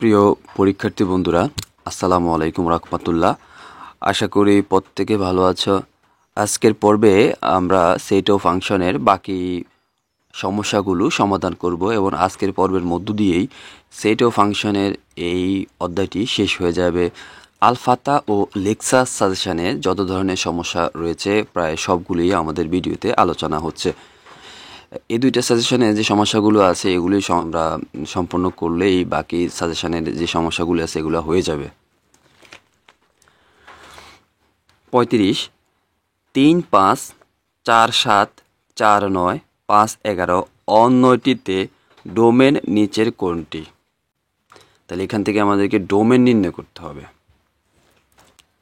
প্রিয় পরীক্ষার্থী বন্ধুরা, আসসালামু আলাইকুম রাহমাতুল্লাহ। আশা করি প্রত্যেকে ভালো আছো। আজকের পর্বে আমরা সেট ও ফাংশনের বাকি সমস্যাগুলো সমাধান করব এবং আজকের পর্বের মধ্য দিয়েই সেট ও ফাংশনের এই অধ্যায়টি শেষ হয়ে যাবে। আলফাতা ও লেক্সাস সাজেশনে যত ধরনের সমস্যা রয়েছে প্রায় সবগুলোই আমাদের ভিডিওতে আলোচনা হচ্ছে। এই দুইটা সাজেশনে যে সমস্যাগুলো আছে এগুলি আমরা সম্পন্ন করলেই বাকি সাজেশনের যে সমস্যাগুলো আছে এগুলো হয়ে যাবে। 35, 3, 5, 4, 7, 4, 9, 5, 11 অন্যটিতে ডোমেন নিচের কোনটি? তাহলে এখান থেকে আমাদেরকে ডোমেন নির্ণয় করতে হবে।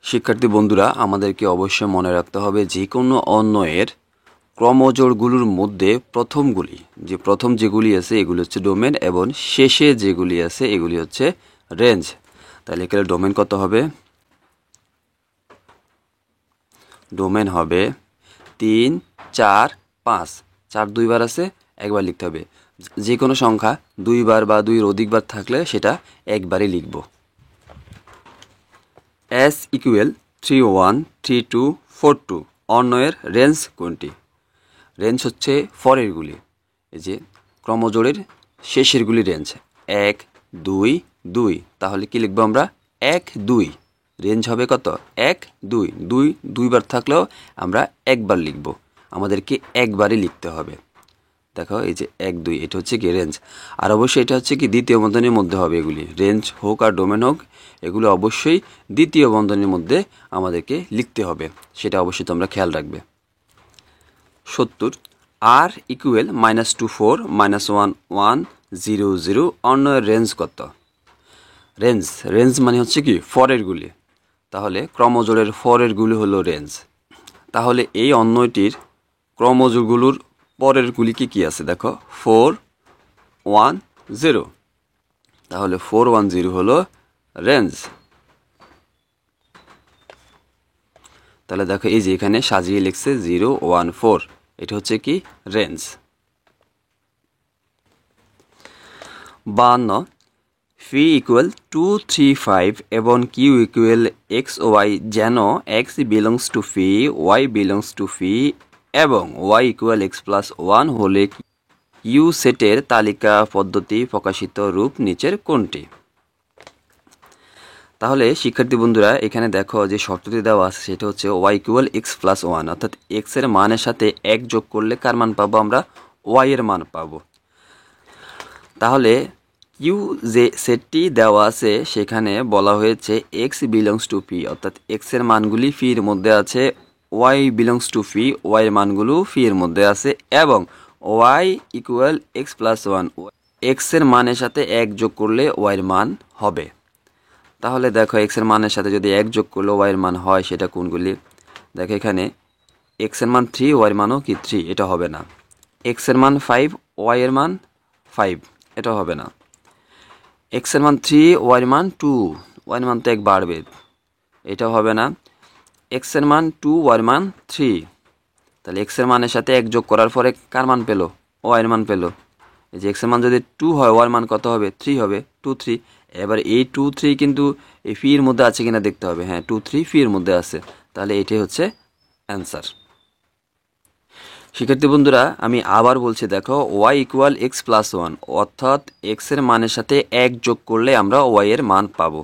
শিক্ষার্থী বন্ধুরা, আমাদেরকে অবশ্যই মনে রাখতে হবে যে কোনো অন্যয়ের ক্রমজোড়গুলোর মধ্যে প্রথম যেগুলি আছে এগুলি হচ্ছে ডোমেন এবং শেষে যেগুলি আছে এগুলি হচ্ছে রেঞ্জ। তাহলে এখানে ডোমেন কত হবে? ডোমেন হবে 3, 4, 5। 4 দুইবার আছে, একবার লিখতে হবে। যে কোনো সংখ্যা দুইবার বা দুইয়ের অধিকবার থাকলে সেটা একবারই লিখব। S ইকুয়াল 3, 1, 3, 2, 4, 2 অন্যয়ের রেঞ্জ কোনটি? রেঞ্জ হচ্ছে ফরেরগুলি, এই যে ক্রমজোড়ের শেষেরগুলি রেঞ্জ 1, 2, 2। তাহলে কি লিখবো আমরা? 1, 2। রেঞ্জ হবে কত? 1, 2। দুইবার থাকলেও আমরা একবার লিখব। আমাদেরকে একবারই লিখতে হবে। দেখো এই যে 1, 2 এটা হচ্ছে কি রেঞ্জ। আর অবশ্যই এটা হচ্ছে কি দ্বিতীয় বন্ধনীর মধ্যে হবে। এগুলি রেঞ্জ হোক আর ডোমেন হোক এগুলো অবশ্যই দ্বিতীয় বন্ধনীর মধ্যে আমাদেরকে লিখতে হবে, সেটা অবশ্যই তোমরা খেয়াল রাখবে। 70, r ইকুয়াল -2, 4, -1, 1, 0, 0 অন্যের রেঞ্জ কত? রেঞ্জ মানে হচ্ছে কি ফরেরগুলি। তাহলে ক্রমজোড়ের ফরেরগুলি হলো রেঞ্জ। তাহলে এই অন্যটির ক্রমজোড়গুলোর পরেরগুলি কি আছে? দেখো 4, 1, 0। তাহলে 4, 1, 0 হলো রেঞ্জ। তাহলে দেখো এই যে এখানে সাজিয়ে লিখছে 0, 1, 4, এটা হচ্ছে কি রেঞ্জ। 52, ফি ইকুয়াল 2, 3, 5 এবং কিউ ইকুয়াল এক্স ওয়াই যেন x belongs to fee, y belongs to phi এবং ওয়াই ইকুয়াল এক্স প্লাস 1 হলে কিউ সেটের তালিকা পদ্ধতি প্রকাশিত রূপ নিচের কোনটি? তাহলে শিক্ষার্থী বন্ধুরা, এখানে দেখো যে শর্তটি দেওয়া আছে সেটা হচ্ছে ওয়াই ইকুয়াল এক্স প্লাস 1, অর্থাৎ এক্স এর মানের সাথে 1 যোগ করলে কার মান পাবো? আমরা ওয়াই এর মান পাবো। তাহলে কিউ যে সেটটি দেওয়া আছে সেখানে বলা হয়েছে এক্স বিলংস টু পি, অর্থাৎ এক্স এর মানগুলি ফি এর মধ্যে আছে, y belongs to fee, y এর মানগুলো ফি এর মধ্যে আছে এবং y equal x plus 1, x এর মানের সাথে 1 যোগ করলে ওয়াই এর মান হবে। তাহলে দেখো এক্স এর মানের সাথে যদি 1 যোগ করলে ওয়াই এর মান হয় সেটা কোনগুলি? দেখো এখানে এক্স এর মান 3, ওয়াই এর মানও কি 3, এটা হবে না। এক্স এর মান 5, ওয়াই এর মান 5, এটা হবে না। এক্স এর মান 3, ওয়াই এর মান 2, ওয়াই এর মান তো 1 বাড়বে, এটাও হবে না। এক্স এর মান 2, ওয়াই এর মান 3, তাহলে এক্স এর মানের সাথে 1 যোগ করার পরে কার মান পেলো? ওয়াই এর মান পেলো। এই যে এক্স এর মান যদি 2 হয় ওয়াই এর মান কত হবে? 3 হবে, 2, 3। এবার এই 2, 3 কিন্তু এই ফি এর মধ্যে আছে কিনা দেখতে হবে। হ্যাঁ, 2, 3 ফি এর মধ্যে আছে, তাহলে এটাই হচ্ছে অ্যান্সার। শিক্ষার্থী বন্ধুরা, আমি আবার বলছি, দেখো ওয়াই ইকুয়াল এক্স প্লাস 1, অর্থাৎ এক্স এর মানের সাথে 1 যোগ করলে আমরা ওয়াই এর মান পাবো।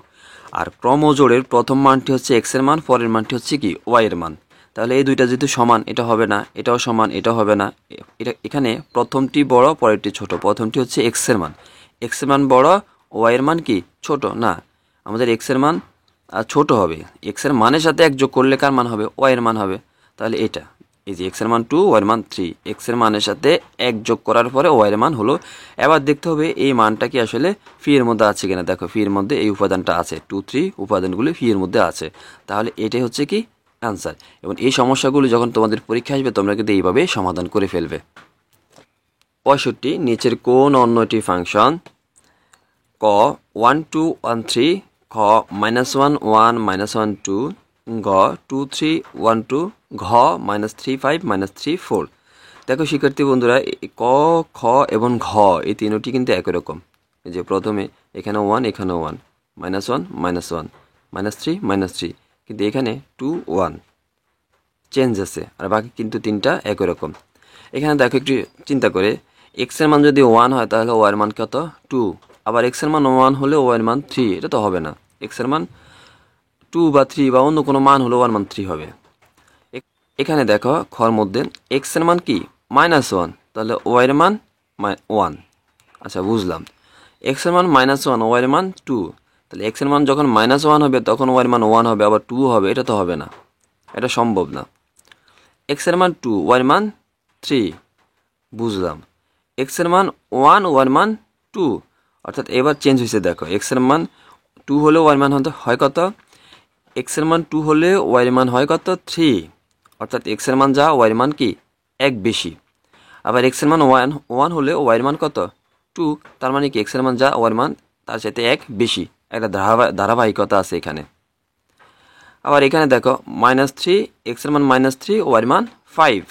আর ক্রমজোড়ের প্রথম মানটি হচ্ছে এক্স এর মান, পরের মানটি হচ্ছে কি ওয়াই এর মান। তাহলে এই দুইটা যেহেতু সমান, এটা হবে না, এটাও সমান, এটা হবে না। এটা এখানে প্রথমটি বড়, পরেরটি ছোট। প্রথমটি হচ্ছে এক্স এর মান, এক্স এর মান বড়, ওয়াই এর মান কি ছোট না, আমাদের এক্স এর মান ছোট হবে। এক্স এর মানের সাথে 1 যোগ করলে কার মান হবে? ওয়াই এর মান হবে। তাহলে এটা এই যে এক্স এর মান 2, ওয়াই এর মান 3, এক্স এর মানের সাথে 1 যোগ করার পরে ওয়াই এর মান হলো। এবার দেখতে হবে এই মানটা কি আসলে ফি এর মধ্যে আছে কিনা। দেখো ফি এর মধ্যে এই উপাদানটা আছে, 2, 3 উপাদানগুলি ফি এর মধ্যে আছে, তাহলে এটাই হচ্ছে কি অ্যান্সার। এবং এই সমস্যাগুলো যখন তোমাদের পরীক্ষা আসবে তোমরা কিন্তু এইভাবে সমাধান করে ফেলবে। 65, নিচের কোন অন্যটি ফাংশন? ক 1, 2, 1, 3, খ -1, 1, -1, 2, গ 2, 3, 1, 2, ঘ -3, 5, -3, 4। দেখো শিক্ষার্থী বন্ধুরা, ক, খ এবং ঘ এই তিনটি কিন্তু একই রকম। এই যে প্রথমে এখানে 1 এখানে 1 -1 -1 -3 -3, কিন্তু এখানে 2 1 চেঞ্জ আছে, আর বাকি কিন্তু তিনটা একই রকম। এখানে দেখো একটু চিন্তা করে, এক্স এর মান যদি 1 হয় তাহলে ওয়াই এর মান কত 2, আবার এক্স এর মান 1 হলে ওয়াই এর মান 3, এটা তো হবে না। এক্স এর মান 2 বা 3 বা অন্য কোনো মান হলে ওয়াই এর মান 3 হবে। এখানে দেখো খর মধ্যে এক্স এর মান কি -1, তাহলে ওয়াই এর মান 1। আচ্ছা বুঝলাম, এক্স এর মান -1 ওয়াই এর মান 2, তাহলে এক্স এর মান যখন -1 হবে তখন ওয়াই এর মান 1 হবে আবার 2 হবে, এটা তো হবে না, এটা সম্ভব না। এক্স এর মান 2 ওয়াই এর মান 3, বুঝলাম। এক্স এর মান 1 ওয়াই এর মান 2, অর্থাৎ এবার চেঞ্জ হয়েছে। দেখো এক্স এর মান 2 হলে ওয়াই এর মান হয় কত, এক্স এর মান 2 হলে ওয়াই এর মান হয় কত 3, অর্থাৎ এক্স এর মান যা ওয়াই এর মান কি 1 বেশি। আবার এক্স এর মান 1 হলে ওয়াই এর মান কত 2, তার মানে কি এক্স এর মান যা ওয়াই এর মান তার সাথে 1 বেশি, একটা ধারাবাহিকতা আছে এখানে। আবার এখানে দেখো -3, এক্স এর মান -3 ওয়াই এর মান 5,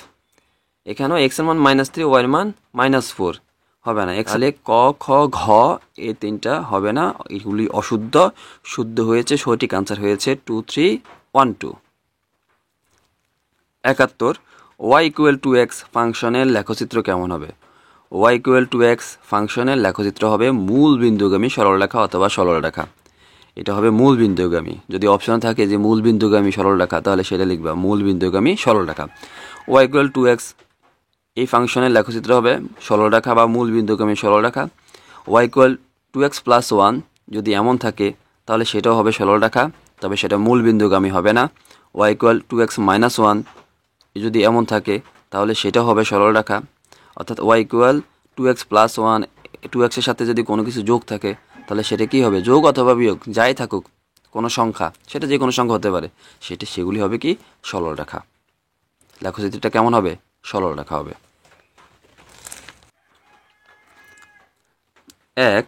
এখানেও এক্স এর মান -3 ওয়াই এর মান -4, হবে না। তাহলে ক খ ঘ এই তিনটা হবে না, এগুলি অশুদ্ধ। শুদ্ধ হয়েছে, সঠিক আনসার হয়েছে 2 3 1 2। 71 y = 2x ফাংশনের লেখচিত্র কেমন হবে? y = 2x ফাংশনের লেখচিত্র হবে মূল বিন্দুগামী সরলরেখা অথবা সরলরেখা। এটা হবে মূল বিন্দুগামী। যদি অপশন থাকে যে মূল বিন্দুগামী সরলরেখা, তাহলে সেটা লিখবা মূল বিন্দুগামী সরলরেখা। y = 2x এই ফাংশনের লেখচিত্র হবে সরলরেখা বা মূল বিন্দুগামী সরলরেখা। y = 2x + 1 যদি এমন থাকে তাহলে সেটাও হবে সরলরেখা, তবে সেটা মূল বিন্দুগামী হবে না। y = 2x - 1 যদি এমন থাকে তাহলে সেটা হবে সরলরেখা, অর্থাৎ y = 2x + 1, 2x এর সাথে যদি কোনো কিছু যোগ থাকে তাহলে সেটা কি হবে, যোগ অথবা বিয়োগ যাই থাকুক কোনো সংখ্যা, সেটা যে কোনো সংখ্যা হতে পারে, সেগুলি হবে কি সরলরেখা। লেখচিত্রটা কেমন হবে? সরলরেখা হবে। 1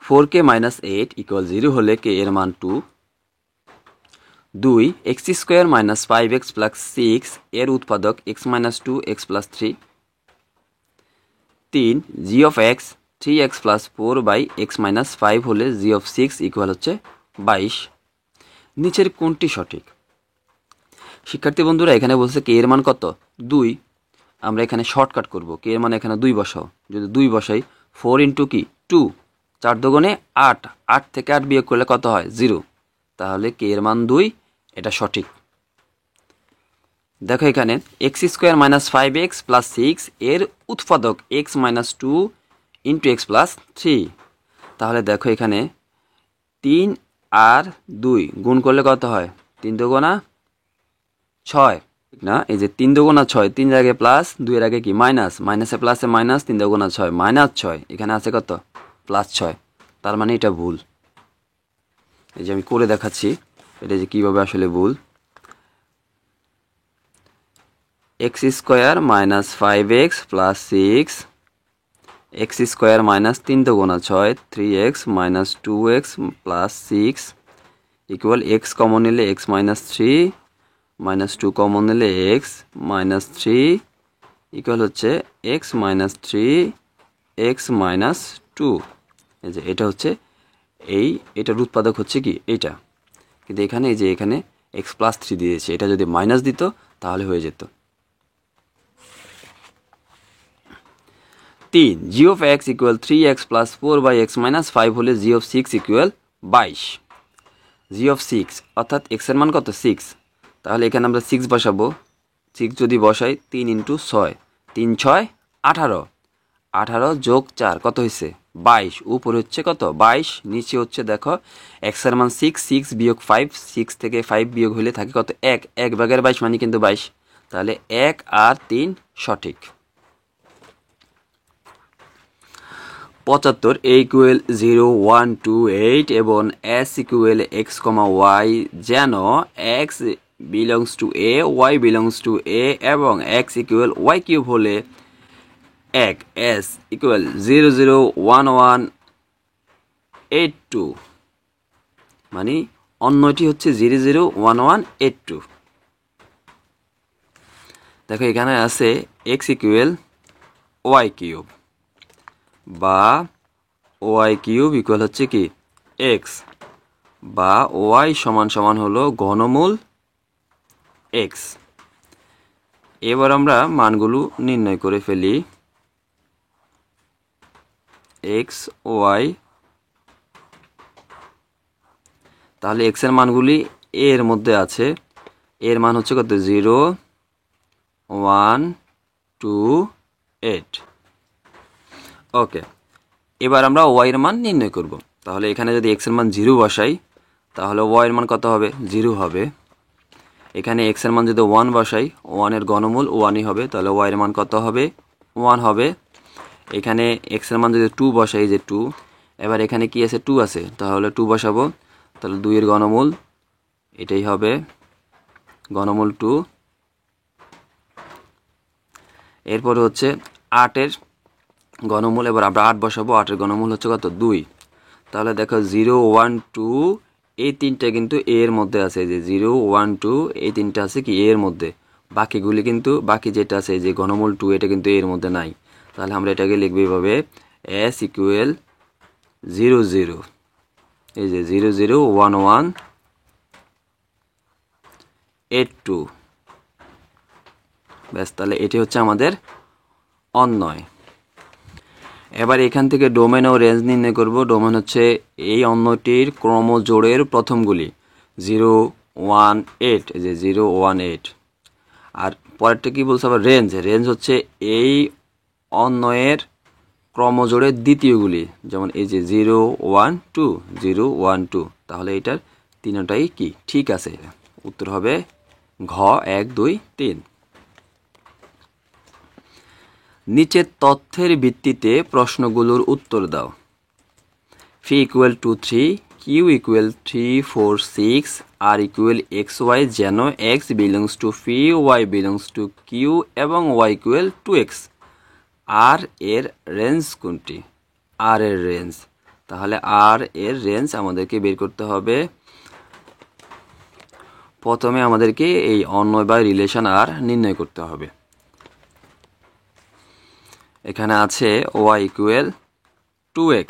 4k - 8 = 0 হলে k এর মান 2। 2 x² - 5x + 6 এর উৎপাদক x - 2 x + 3। 3 g of x 3x + 4/x - 5 হলে g of 6 = হচ্ছে 22। নিচের কোনটি সঠিক? শিক্ষার্থী বন্ধুরা, এখানে বলছে কে এর মান কত 2, আমরা এখানে শর্টকাট করব, কে এর মান এখানে 2 বসাও। যদি 2 বসাই 4 * কি 2, 4 দুগুণে 8, 8 থেকে 8 বিয়োগ করলে কত হয় 0, তাহলে কে এর মান 2, এটা সঠিক। দেখো এখানে x² - 5x + 6 এর উৎপাদক x - 2 × x + 3, তাহলে দেখো এখানে 3 আর 2 গুণ করলে কত হয় 3 দুগুণা 6 না, এই যে 3 দুগুণা 6, 3 এর আগে প্লাস 2 এর আগে কি মাইনাস, মাইনাসে প্লাসে মাইনাস, 3 দুগুণা 6 -6, এখানে আছে কত +6, তার মানে এটা ভুল। এই যে আমি করে দেখাচ্ছি এটা যে কিভাবে আসলে ভুল। x² - 5x + 6, x² - 3 দুগুণা 6, 3x - 2x + 6 = x কমন নিলে x - 3 - 2 কমন নিলে x - 3 = হচ্ছে x - 3 x - 2। এই যে এটা হচ্ছে এটার উৎপাদক হচ্ছে কি এইটা, কিন্তু এখানে এই যে এখানে x + 3 দিয়েছে, এটা যদি মাইনাস দিত তাহলে হয়ে যেত। 3 g of x = 3x + 4/x - 5 হলে g of 6 = 22। g of 6 অর্থাৎ x এর মান কত 6, তাহলে এখানে আমরা 6 বসাবো। 6 যদি বসাই 3 × 6, 3 6 18, 18 যোগ 4 কত হয়েছে 22, উপরে হচ্ছে কত 22, নিচে হচ্ছে দেখো x এর মান 6, 6 বিয়োগ 5, 6 থেকে 5 বিয়োগ হলে থাকে কত 1, 1/22 মানে কিন্তু 22, তাহলে 1 আর 3 সঠিক। 75 a = 0 1 2 8 এবং s = x, y যেন x belongs to a, y belongs to a এবং x = y³ হলে 1 s = 0 0 1 1 8 2, মানে অন্যটি হচ্ছে 0 0 1 1 8 2। দেখো এখানে আছে x = y³, বা ওয়াই কিউব ইকুয়াল হচ্ছে কি এক্স, বা ওয়াই সমান সমান হলো ঘনমূল এক্স। এবার আমরা মানগুলো নির্ণয় করে ফেলি। এক্স ওয়াই, তাহলে এক্স এর মানগুলি এর মধ্যে আছে। এর মান হচ্ছে কত? 0 1 2 8। ওকে, এবার আমরা ওয়াই এর মান নির্ণয় করব। তাহলে এখানে যদি এক্স এর মান 0 বসাই তাহলে ওয়াই এর মান কত হবে? 0 হবে। এখানে এক্স এর মান যদি 1 বসাই, 1 এর ঘনমূল 1ই হবে, তাহলে ওয়াই এর মান কত হবে? 1 হবে। এখানে এক্স এর মান যদি 2 বসাই, যে 2, এবার এখানে কি আছে? 2 আছে, তাহলে 2 বসাবো, তাহলে 2 এর ঘনমূল এটাই হবে, ঘনমূল 2। এরপরে হচ্ছে 8 এর ঘনমূল, এবার আমরা 8 বসাবো, 8 এর ঘনমূল হচ্ছে কত? 2। তাহলে দেখো 0 1 2 এই তিনটা কিন্তু এর মধ্যে আছে, যে 0 1 2 এই তিনটা আছে কি এর মধ্যে, বাকিগুলি কিন্তু বাকি যেটা আছে যে ঘনমূল 2 এটা কিন্তু এর মধ্যে নাই। তাহলে আমরা এটাকে লিখবো এইভাবে, s ইকুয়াল 0 0, এই যে 0 0 1 1 8 2। ব্যাস, তাহলে এটি হচ্ছে আমাদের অন্বয়। এবার এখান থেকে ডোমেন ও রেঞ্জ নির্ণয় করব। ডোমেন হচ্ছে এই অন্যটির ক্রমজোড়ের প্রথমগুলি 0 1 8, এই যে 0 1 8। আর পরেরটা কি বলছে আবার? রেঞ্জ। রেঞ্জ হচ্ছে এই অন্যয়ের ক্রমজোড়ের দ্বিতীয়গুলি, যেমন এই যে 0 1 2 0 1 2। তাহলে এটার তিনটাই কি ঠিক আছে? উত্তর হবে ঘ 1 2 3। নিচের তথ্যের ভিত্তিতে প্রশ্নগুলোর উত্তর দাও। Phi equal to 3, Q equal 3 4 6, R equal x y, যেন x belongs to fee, y belongs to Q এবং y equal to x. R এর রেঞ্জ কোনটি? আর এর রেঞ্জ, তাহলে আর এর রেঞ্জ আমাদেরকে বের করতে হবে। প্রথমে আমাদেরকে এই অন্বয় বা রিলেশন আর নির্ণয় করতে হবে। এখানে আছে ওয়াই ইকুয়াল 2x।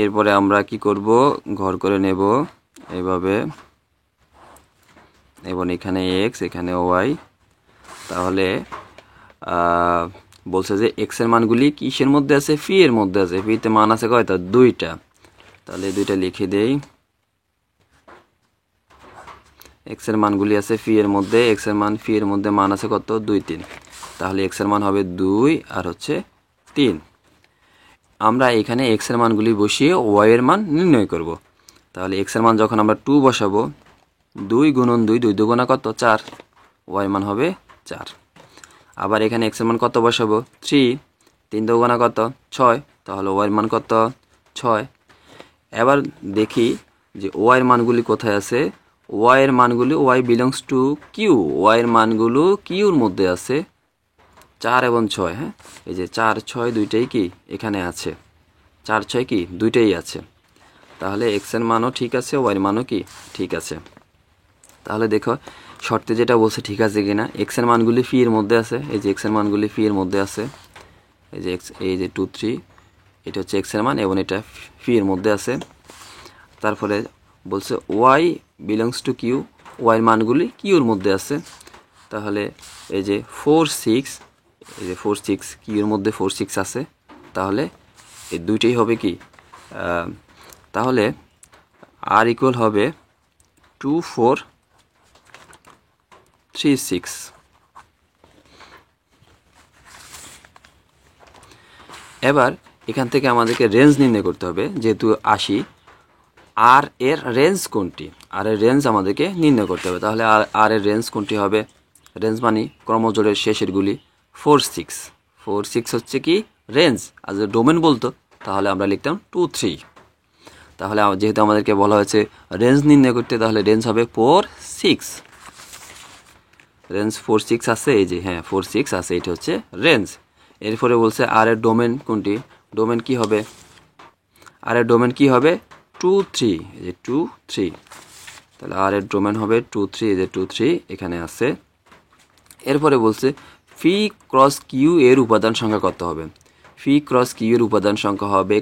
এরপরে আমরা কি করব? ঘর করে নেব এইভাবে, এবং এখানে x, এখানে y। তাহলে বলছে যে x এর মানগুলি কিসের মধ্যে আছে? ফি এর মধ্যে আছে। ফিতে মান আছে কয়টা? 2টা। তাহলে 2টা লিখে দেই। x এর মানগুলি আছে ফি এর মধ্যে, x এর মান ফি এর মধ্যে মান আছে কত? 2 3। তাহলে x এর মান হবে 2 আর হচ্ছে 3। আমরা এখানে x এর মানগুলি বসিয়ে y এর মান নির্ণয় করব। তাহলে x এর মান যখন আমরা 2 বসাবো, 2 গুণন 2, 2 দুগুণা কত? 4, y মান হবে 4। আবার এখানে x এর মান কত বসাবো? 3, 3 দুগুণা কত? 6, তাহলে y এর মান কত? 6। এবার দেখি যে y এর মানগুলি কোথায় আছে। y এর মানগুলি y belongs to Q, y এর মানগুলো কিউর মধ্যে আছে 4 এবং 6। হ্যাঁ, এই যে 4 6 দুইটাই কি এখানে আছে, 4 6 কি দুইটাই আছে। তাহলে x এর মানও ঠিক আছে, y এর মানও কি ঠিক আছে। তাহলে দেখো শর্তে যেটা বলছে ঠিক আছে কিনা। x এর মানগুলি ফি এর মধ্যে আছে, এই যে x এর মানগুলি ফি এর মধ্যে আছে, এই যে x, এই যে 2 3, এটা হচ্ছে x এর মান এবং এটা ফি এর মধ্যে আছে। তারপরে বলছে y belongs to Q, y এর মানগুলি কিউর মধ্যে আছে। তাহলে এই যে 4 6, এই যে 4 6 কিউর মধ্যে 4 6 আছে। তাহলে এই দুইটাই হবে কি, তাহলে আর ইকুয়াল হবে 2 4 3 6। এবার এখান থেকে আমাদেরকে রেঞ্জ নির্ণয় করতে হবে। যেহেতু 80, আর এর রেঞ্জ কোনটি? আর এর রেঞ্জ আমাদেরকে নির্ণয় করতে হবে। তাহলে আর এর রেঞ্জ কোনটি হবে? রেঞ্জ মানে ক্রমজোড়ের শেষেরগুলি 4 6। 4 6 হচ্ছে কি রেঞ্জ। আর যদি ডোমেন বলতো তাহলে আমরা লিখতাম 2 3। তাহলে যেহেতু আমাদেরকে বলা হয়েছে রেঞ্জ নির্ণয় করতে, তাহলে রেঞ্জ হবে 4 6। রেঞ্জ 4 6 আছে, এই যে হ্যাঁ 4 6 আছে, এটা হচ্ছে রেঞ্জ। এরপরে বলছে আর এর ডোমেন কোনটি? ডোমেন কি হবে? আর এর ডোমেন কি হবে? 2 3, এই যে 2 3। তাহলে আর এর ডোমেন হবে 2 3, এই যে 2 3 এখানে আছে। এরপরে বলছে ফি ক্রস কিউ এর উপাদান সংখ্যা কত হবে? ফি ক্রস কিউ এর উপাদান সংখ্যা হবে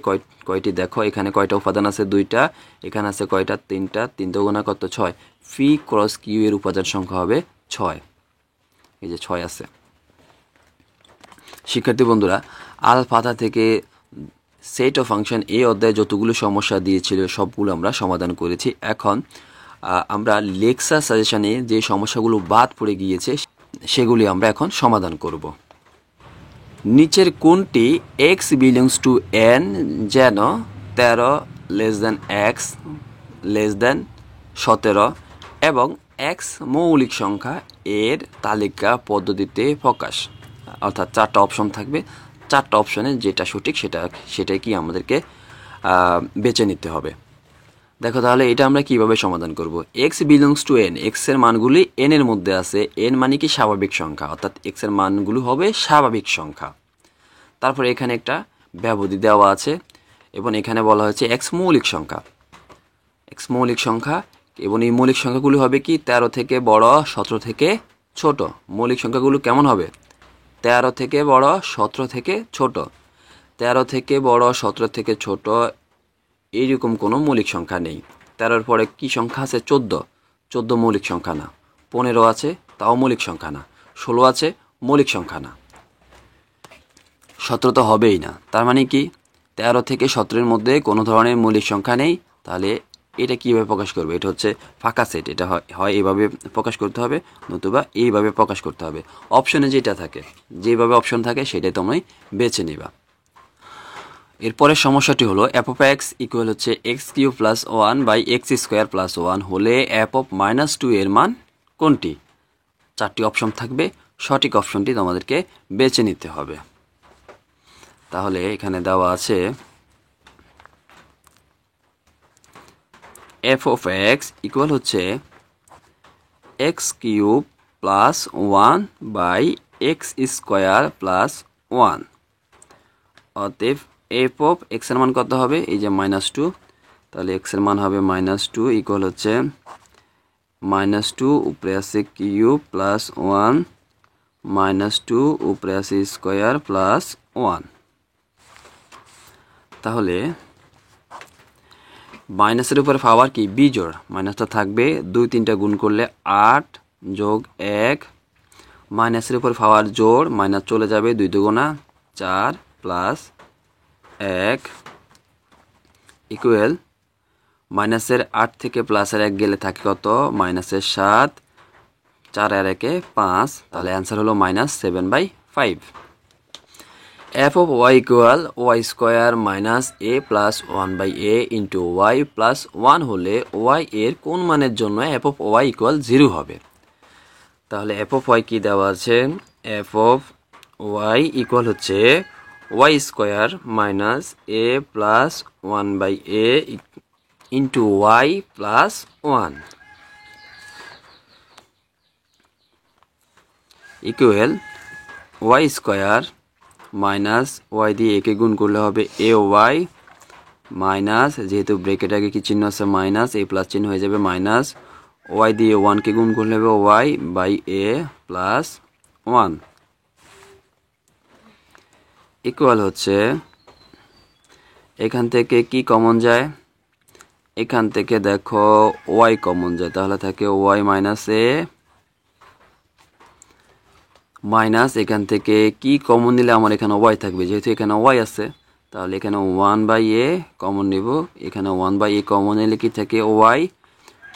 কয়টি দেখো, এখানে কয়টা উপাদান আছে, 2টা, এখানে আছে কয়টা, 3টা, 3 গুণা কত, 6। ফি ক্রস কিউ এর উপাদান সংখ্যা হবে 6, এই যে 6 আছে। শিক্ষার্থী বন্ধুরা, আলফাথা থেকে সেট অফ ফাংশন এই অধ্যায়ে যতগুলো সমস্যা দিয়েছিল সবগুলো আমরা সমাধান করেছি। এখন আমরা লেকচার সাজেশনে যে সমস্যাগুলো বাদ পড়ে গিয়েছে সেগুলি আমরা এখন সমাধান করব। নিচের কোনটি x বিলংস টু n যেন 13 less than x less than 17 এবং x মৌলিক সংখ্যা এর তালিকা পদ্ধতিতে প্রকাশ, অর্থাৎ 4টা অপশন থাকবে, 4টা অপশনে যেটা সঠিক সেটাই কি আমাদেরকে বেছে নিতে হবে। দেখো তাহলে এটা আমরা কিভাবে সমাধান করব। x belongs to n, x এর মানগুলি n এর মধ্যে আছে, n মানে কি স্বাভাবিক সংখ্যা, অর্থাৎ x এর মানগুলো হবে স্বাভাবিক সংখ্যা। তারপরে এখানে একটা ব্যবধি দেওয়া আছে এবং এখানে বলা হয়েছে x মৌলিক সংখ্যা, x মৌলিক সংখ্যা, এবং এই মৌলিক সংখ্যাগুলো হবে কি 13 থেকে বড় 17 থেকে ছোট। মৌলিক সংখ্যাগুলো কেমন হবে, 13 থেকে বড় 17 থেকে ছোট। 13 থেকে বড় 17 থেকে ছোট এইরকম কোনো মৌলিক সংখ্যা নেই। 13-র পরে কি সংখ্যা আছে, 14 মৌলিক সংখ্যা না। 15 আছে, তাও মৌলিক সংখ্যা না। 16 আছে, মৌলিক সংখ্যা না। 17 তো হবেই না, তার মানে কি 13 থেকে 17-এর মধ্যে কোনো ধরনের মৌলিক সংখ্যা নেই। তাহলে এটা কীভাবে প্রকাশ করবে, এটা হচ্ছে ফাঁকা সেট, এটা হয় এইভাবে প্রকাশ করতে হবে, নতুবা এইভাবে প্রকাশ করতে হবে। অপশনে যেটা থাকে, যেভাবে অপশন থাকে সেটাই তোমরা বেছে নিবা। এরপরের সমস্যাটি হলো f অফ x ইকুয়াল হচ্ছে x cube plus 1/x² plus 1 হলে f অফ -2 এর মান কোনটি? 4টি অপশন থাকবে, সঠিক অপশনটি তোমাদেরকে বেছে নিতে হবে। তাহলে এখানে দেওয়া আছে f অফ x ইকুয়াল হচ্ছে x cube plus 1/x² plus 1, অতএব f অফ x এর মান কত হবে, এই যে -2, তাহলে x এর মান হবে -2 ইকুয়াল হচ্ছে -2 উপরে আছে কিউব প্লাস 1 -2 উপরে আছে স্কয়ার প্লাস 1। তাহলে মাইনাসের উপরে পাওয়ার কি বিজোড়, মাইনাসটা থাকবে, 2-3টা গুণ করলে 8 যোগ 1, মাইনাসের উপর পাওয়ার জোড়, মাইনাস চলে যাবে, 2 দুগুণা 4 প্লাস 1 ইকুয়াল মাইনাসের 8 থেকে প্লাসের 1 গেলে থাকে কত, মাইনাসের 7, 4 আর 1 5, তাহলে অ্যান্সার হলো -7/5। f of y equal y² minus a plus 1/a into y plus 1 হলে y এর কোন মানের জন্য f of y ইকুয়াল 0 হবে? তাহলে f of y কি দেওয়া আছে, f of y ইকুয়াল হচ্ছে y² minus a plus 1/a into y plus 1 equal y² minus y দিয়ে একে গুণ করলে হবে ay মাইনাস, যেহেতু ব্রেকেট আগে কি চিহ্ন আছে মাইনাস, a প্লাস চিহ্ন হয়ে যাবে মাইনাস, y দিয়ে 1কে গুণ করলে হবে y by a plus 1 equal হচ্ছে, এখান থেকে কি কমন যায়, এখান থেকে দেখো y কমন যায়, তাহলে থাকে y মাইনাস a মাইনাস, এখান থেকে কি কমন নিলে আমার এখানে y থাকবে, যেহেতু এখানে y আছে তাহলে এখানে 1/a কমন নিব, এখানে 1/a কমন নিলে কি থাকে y,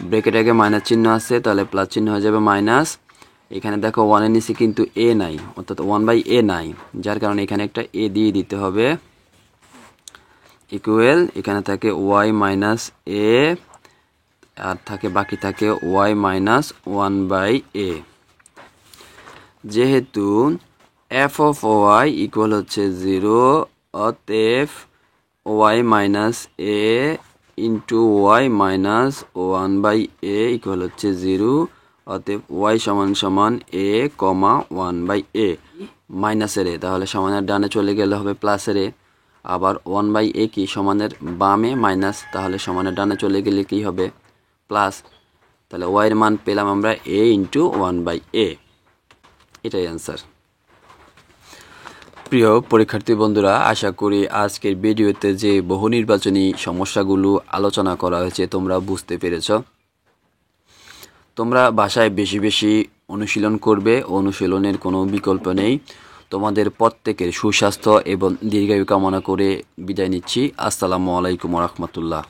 ব্রেকেট আগে মাইনাস চিহ্ন আছে তাহলে প্লাস চিহ্ন হয়ে যাবে মাইনাস, এখানে দেখো 1 এর নিচে কিন্তু a নাই, অর্থাৎ 1/a নাই, যার কারণে এখানে একটা a দিয়ে দিতে হবে ইকুয়াল, এখানে থাকে y মাইনাস a আর থাকে বাকি থাকে y মাইনাস 1/a। যেহেতু f অফ y ইকুয়াল হচ্ছে 0, অতএব y minus a into y minus 1/a equal হচ্ছে 0, অতএব y সমান সমান a, 1/a মাইনাসের a, তাহলে সমানের ডানে চলে গেলে হবে প্লাসের a, আবার 1/a কি সমানের বামে মাইনাস, তাহলে সমানের ডানে চলে গেলে কি হবে প্লাস, তাহলে y এর মান পেলাম আমরা a ইন্টু 1/a, এটাই অ্যান্সার। প্রিয় পরীক্ষার্থী বন্ধুরা, আশা করি আজকের ভিডিওতে যে বহু নির্বাচনী সমস্যাগুলো আলোচনা করা হয়েছে তোমরা বুঝতে পেরেছ। তোমরা বাসায় বেশি বেশি অনুশীলন করবে, অনুশীলনের কোনো বিকল্প নেই। তোমাদের প্রত্যেকের সুস্বাস্থ্য এবং দীর্ঘায়ু কামনা করে বিদায় নিচ্ছি। আসসালামু আলাইকুম ওয়া রাহমাতুল্লাহ।